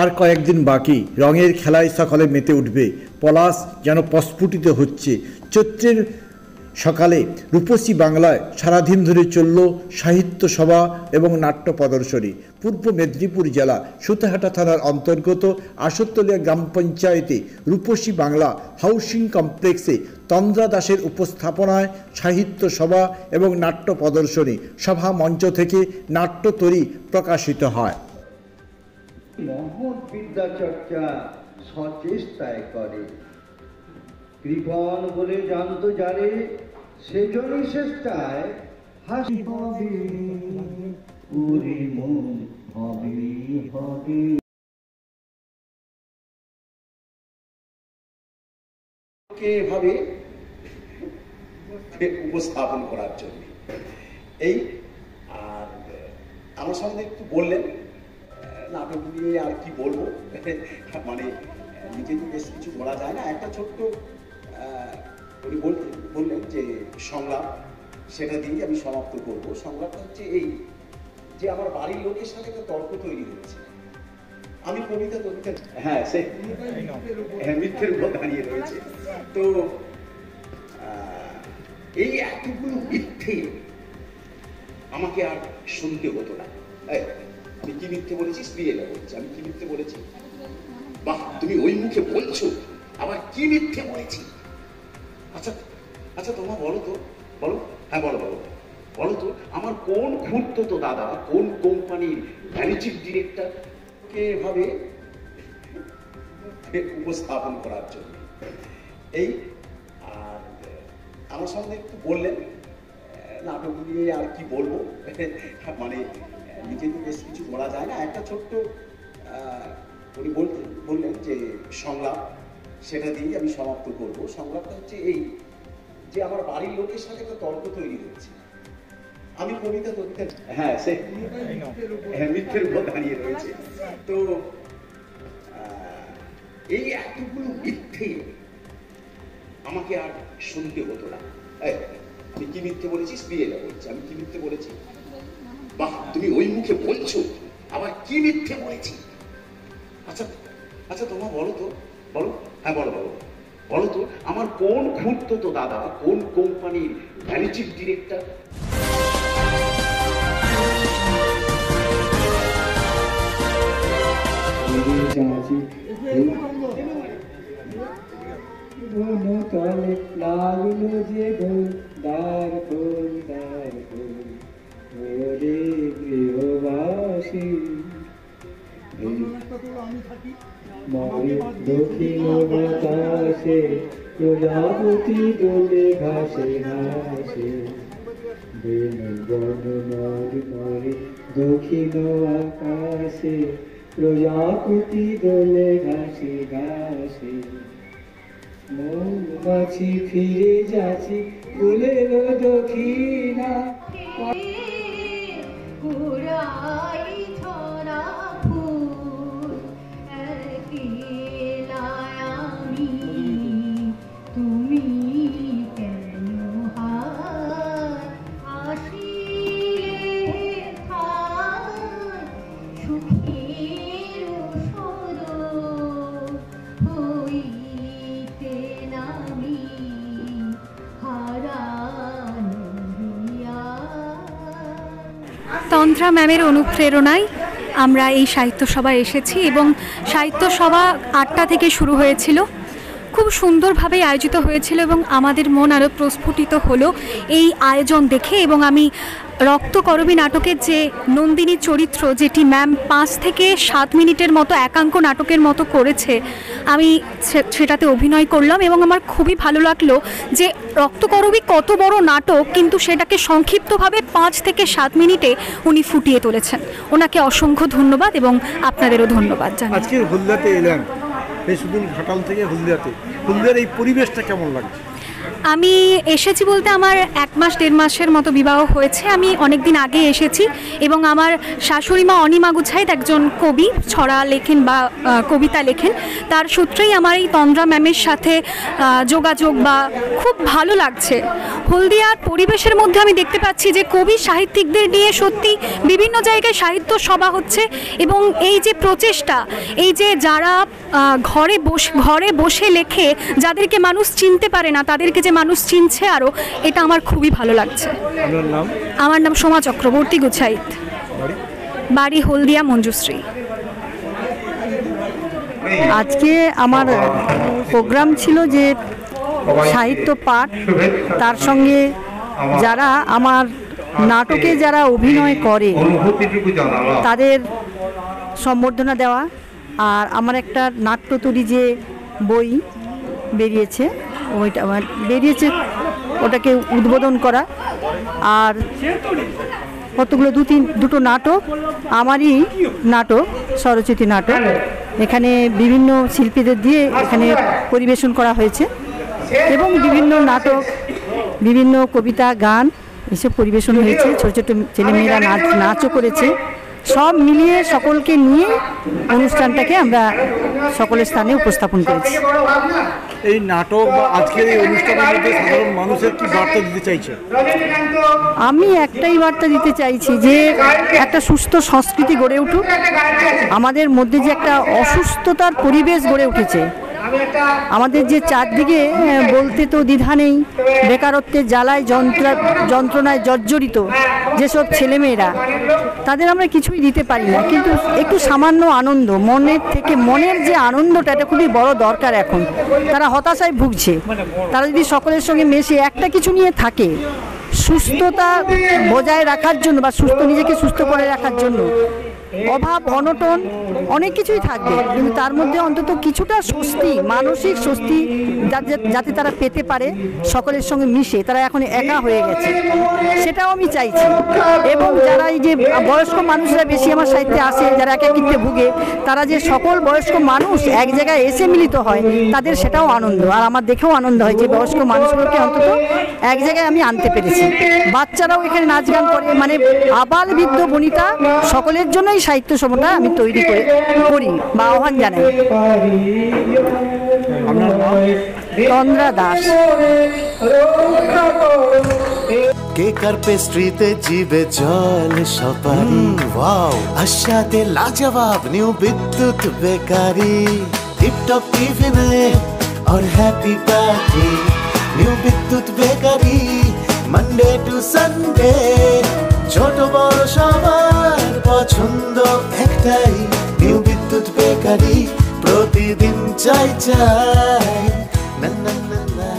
আর কয়েকদিন বাকি, রঙের খেলায় সকলে মেতে উঠবে। পলাশ যেন প্রস্ফুটিত হচ্ছে। চৈত্রের সকালে রূপসী বাংলায় সারাদিন ধরে চলল সাহিত্য সভা এবং নাট্য প্রদর্শনী। পূর্ব মেদিনীপুর জেলা সুতাহাটা থানার অন্তর্গত আশরতলিয়া গ্রাম পঞ্চায়েতে রূপসী বাংলা হাউসিং কমপ্লেক্সে তন্দ্রা দাসের উপস্থাপনায় সাহিত্য সভা এবং নাট্য প্রদর্শনী সভা মঞ্চ থেকে নাট্যতরী প্রকাশিত হয়। মহৎ বিদ্যা চর্চা সচেষ্টায় করে, কৃপণ বলে জানতো যারে, সেজনই চেষ্টায় হাসি হবে, ওরে মন হবে হবে। এভাবে উপস্থাপন করার জন্য এই আর আমার সঙ্গে একটু বললেন নাটক নিয়ে আর কি বলবো, মানে নিজে তো বেশ কিছু বলা যায় না। একটা ছোট্ট উনি বললেন যে সংলাপ, সেটা দিয়ে আমি সমাপ্ত করবো। সংলাপটা হচ্ছে এই যে আমার বাড়ির লোকের সাথে একটা তর্ক তৈরি হচ্ছে। আমি কবিতা হ্যাঁ সে মিথ্যের উপর দাঁড়িয়ে রয়েছে। তো এই এতগুলো মিথ্যে আমাকে আর শুনতে হতো না। আমি কি মিথ্যে বলেছি? স্ত্রীরা বলছি আমি কি মিথ্যে বলেছি? বাহ, তুমি ওই মুখে বলছো আবার কি মিথ্যে বলেছি? আচ্ছা আচ্ছা তোমার বলো তো, বলো। হ্যাঁ বলো বলো বলো তো, আমার কোন খুঁড়তো তো দাদা কোন কোম্পানির ম্যানেজিং ডিরেক্টর কে এভাবে উপস্থাপন করার জন্য এই আর আমার সঙ্গে একটু বললেন নাটক নিয়ে আর কি বলবো, মানে নিজে তো বেশ কিছু বলা যায় না। একটা ছোট্ট উনি বললেন যে সংলাপ, সেটা দিয়ে আমি সমাপ্ত করবো। সংলাপটা হচ্ছে এই যে আমার বাড়ির লোকের সাথে একটা তর্ক তৈরি হচ্ছে। আমি কবিতা হ্যাঁ সে মিথ্যের উপর দাঁড়িয়ে রয়েছে। তো এই এতগুলো মিথ্যে আমাকে আর শুনতে হতো না। আমি কি মিথ্যে বলেছি? স্ত্রীরা বলছি আমি কি মিথ্যে বলেছি? বাহ, তুমি ওই মুখে বলছো আবার কি মিথ্যে বলেছি? আচ্ছা আচ্ছা তোমার বলো তো, বলো। হ্যাঁ বলো বলো বলো তো, আমার কোন খুঁড়তো তো দাদা কোন কোম্পানির ম্যানেজিং ডিরেক্টর লাগলো যে দ্বার খোল দ্বার খোল, ওরে গৃহবাসী দক্ষিণ বাতাসে প্রজাপতি দোলে ঘাসে ঘাসে, দক্ষিণ আকাশে প্রজাপতি দোলে ঘাসে ঘাসে। মৌমাছি ফিরে যাচ্ছি ফুলের দক্ষিণা, তন্দ্রা ম্যামের অনুপ্রেরণায় আমরা এই সাহিত্য সভায় এসেছি এবং সাহিত্য সভা 8টা থেকে শুরু হয়েছিল। খুব সুন্দরভাবে আয়োজিত হয়েছিল এবং আমাদের মন আরও প্রস্ফুটিত হলো এই আয়োজন দেখে। এবং আমি রক্তকরবী নাটকের যে নন্দিনী চরিত্র, যেটি ম্যাম 5 থেকে 7 মিনিটের মতো একাঙ্ক নাটকের মতো করেছে, আমি সেটাতে অভিনয় করলাম এবং আমার খুবই ভালো লাগলো যে রক্তকরবী কত বড় নাটক, কিন্তু সেটাকে সংক্ষিপ্তভাবে 5 থেকে 7 মিনিটে উনি ফুটিয়ে তুলেছেন। ওনাকে অসংখ্য ধন্যবাদ এবং আপনাদেরও ধন্যবাদ জানাই। আজকে হলদিয়াতে এলেন, বেশিদিন ঘাটাল থেকে হলদিয়াতে, হলদিয়ার এই পরিবেশটা কেমন লাগছে? আমি এসেছি বলতে আমার 1-1.5 মাসের মতো বিবাহ হয়েছে। আমি অনেক দিন আগে এসেছি এবং আমার শাশুড়ি মা অনিমা গুছাইত একজন কবি, ছড়া লেখেন বা কবিতা লেখেন। তার সূত্রেই আমার এই তন্দ্রা ম্যামের সাথে যোগাযোগ বা খুব ভালো লাগছে। হলদিয়ার পরিবেশের মধ্যে আমি দেখতে পাচ্ছি যে কবি সাহিত্যিকদের নিয়ে সত্যি বিভিন্ন জায়গায় সাহিত্য সভা হচ্ছে এবং এই যে প্রচেষ্টা, এই যে যারা ঘরে বসে লেখে, যাদেরকে মানুষ চিনতে পারে না তাদেরকে যে মানুষ চিনছে আরও, এটা আমার খুবই ভালো লাগছে। আমার নাম সোমা চক্রবর্তী গুছাইত, বাড়ি হলদিয়া মঞ্জুশ্রী। আজকে আমার প্রোগ্রাম ছিল যে সাহিত্য পাঠ, তার সঙ্গে যারা আমার নাটকে যারা অভিনয় করে তাদের সম্বর্ধনা দেওয়া, আর আমার একটা নাট্যতুরী যে বই বেরিয়েছে ওটাকে উদ্বোধন করা, আর কতগুলো দুটো নাটক, আমারই নাটক, স্বরচিতি নাটক, এখানে বিভিন্ন শিল্পীদের দিয়ে এখানে পরিবেশন করা হয়েছে এবং বিভিন্ন নাটক, বিভিন্ন কবিতা, গান এসব পরিবেশন হয়েছে। ছোটো ছোটো ছেলেমেয়েরা নাচও করেছে। সব মিলিয়ে সকলকে নিয়ে অনুষ্ঠানটাকে আমরা সকলের স্থানে উপস্থাপন করেছি। এই নাটক বা আজকের এই অনুষ্ঠানের মধ্যে সাধারণ মানুষের কি বার্তা দিতে চাইছে? আমি একটাই বার্তা দিতে চাইছি যে একটা সুস্থ সংস্কৃতি গড়ে উঠুক। আমাদের মধ্যে যে একটা অসুস্থতার পরিবেশ গড়ে উঠেছে, আমাদের যে চারদিকে বলতে তো দ্বিধা নেই, বেকারত্বের জ্বালায় যন্ত্রণায় জর্জরিত যেসব ছেলেমেয়েরা, তাদের আমরা কিছুই দিতে পারি না, কিন্তু একটু সামান্য আনন্দ, মনের যে আনন্দটা, এটা খুবই বড় দরকার এখন। তারা হতাশায় ভুগছে, তারা যদি সকলের সঙ্গে মেশে একটা কিছু নিয়ে থাকে, সুস্থতা বজায় রাখার জন্য বা নিজেকে সুস্থ করে রাখার জন্য, অভাব অনটন অনেক কিছুই থাকবে, কিন্তু তার মধ্যে অন্তত কিছুটা স্বস্তি, মানসিক স্বস্তি যাতে তারা পেতে পারে সকলের সঙ্গে মিশে। তারা এখন একা হয়ে গেছে, সেটাও আমি চাইছি। এবং যারা এই যে বয়স্ক মানুষরা বেশি আমার সাহিত্যে আসে, যারা একাকিত্বে ভুগে, তারা যে সকল বয়স্ক মানুষ এক জায়গায় এসে মিলিত হয়, তাদের সেটাও আনন্দ। আর আমার দেখেও আনন্দ হয় যে বয়স্ক মানুষগুলোকে অন্তত এক জায়গায় আমি আনতে পেরেছি। বাচ্চারাও এখানে নাচ গান করে, মানে আবাল বৃদ্ধ বনিতা সকলের জন্যই সাহিত্য সভাটা আমি তৈরি করি বা আহ্বান জানাই। তন্দ্রা দাস। কেকার পেস্ট্রিতে জিবে জল সপারি, ওয়াও আশাতে লাজবাব নিউ বিদ্যুৎ বেকারি, টিপটপ টিফিনে और हैप्पी पार्टी নিউ বিদ্যুৎ বেকারি, মানডে টু সানডে ছোট বড় সবার পছন্দ একটাই, নিউ বিদ্যুৎ বেকারি, প্রতিদিন চাই না না না না।